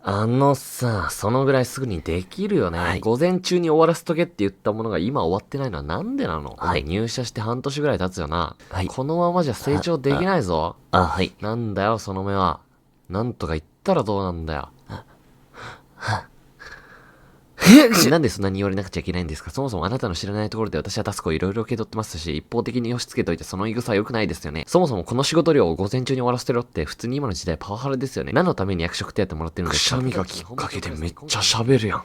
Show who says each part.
Speaker 1: そのぐらいすぐにできるよね。
Speaker 2: はい
Speaker 1: 午前中に終わらせとけって言ったものが今終わってないのはなんでなの？
Speaker 2: はい
Speaker 1: お前入社して半年ぐらい経つよな。
Speaker 2: はい
Speaker 1: このままじゃ成長できないぞ。
Speaker 2: はい。
Speaker 1: なんだよ、その目は。なんとか言ったらどうなんだよ。なんでそんなに言われなくちゃいけないんですか？そもそもあなたの知らないところで私はタスクをいろいろ受け取ってますし、一方的に押し付けといてその言い草は良くないですよね。そもそもこの仕事量を午前中に終わらせてろって普通に今の時代パワハラですよね。何のために役職手当もらってるんですか？
Speaker 3: くしゃみがきっかけでめっちゃ喋るやん。